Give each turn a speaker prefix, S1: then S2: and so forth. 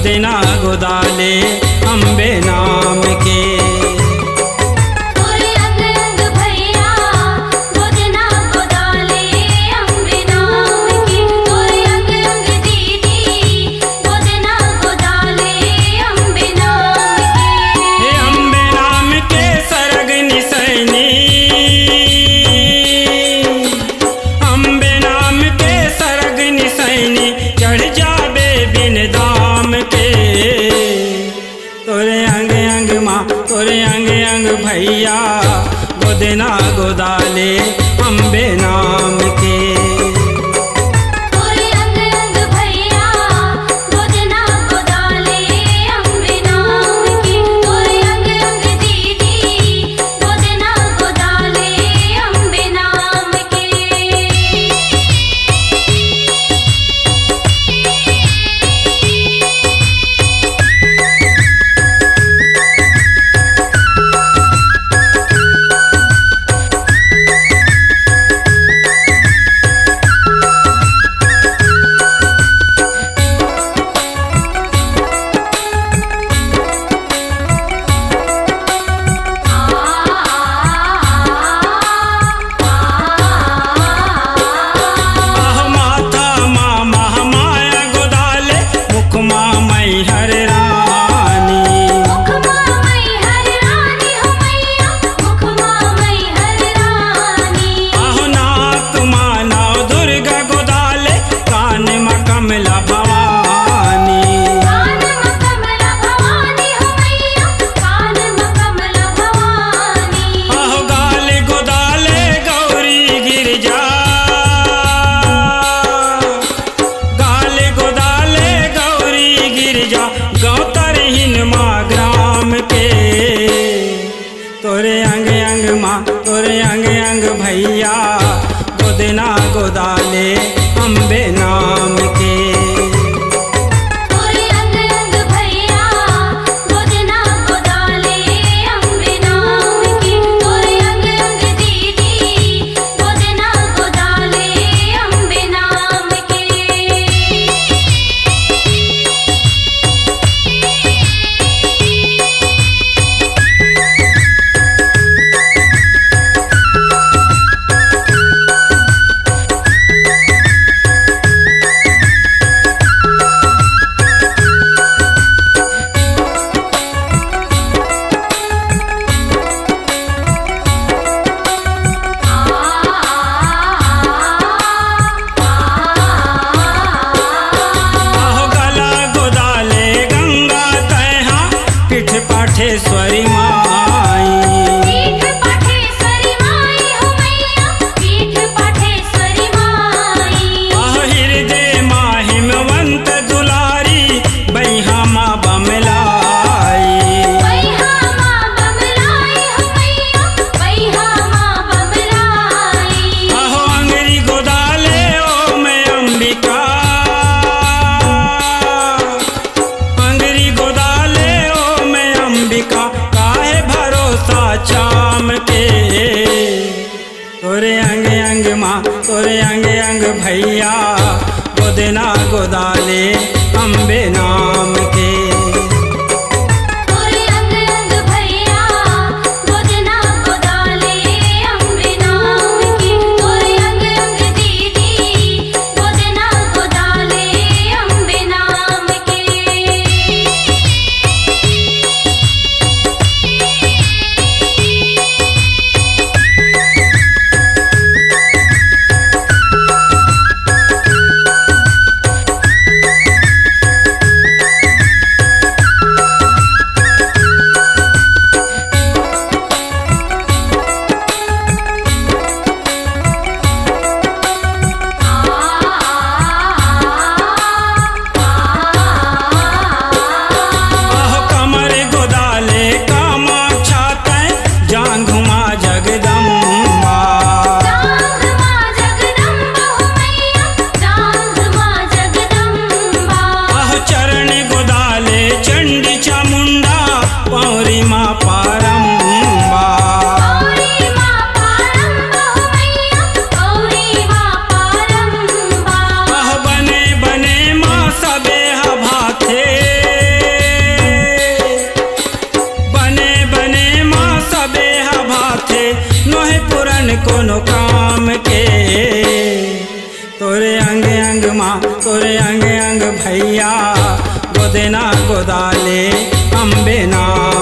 S1: गोदना गोदाले अम्बे नाम के। भैया गोदना गोदाले अम्बे नाम के। तोरे अंग अंग भैया गोदना गोदाले अम्बे नाम के। पाठेश्वरी माई पीठ पाठेश्वरी माई हो मैया पीठ पाठेश्वरी माई। हृदय माहिमवंत दुलारी बैहा माँ बमलाई बैहा माँ बमलाई हो मैया बैहा माँ बमलाई। अंगरी गोदाले ओ मैं अंबिका अंगरी गोदाले काहे भरोसा चाम के। तोरे अंग अंग माँ तोरे अंग अंग भैया गोदना गोदाले अम्बे नाम के। दोनों काम के। तोरे अंग अंग माँ तोरे अंग अंग भैया गोदे ना गोदाले अम्बे नाम।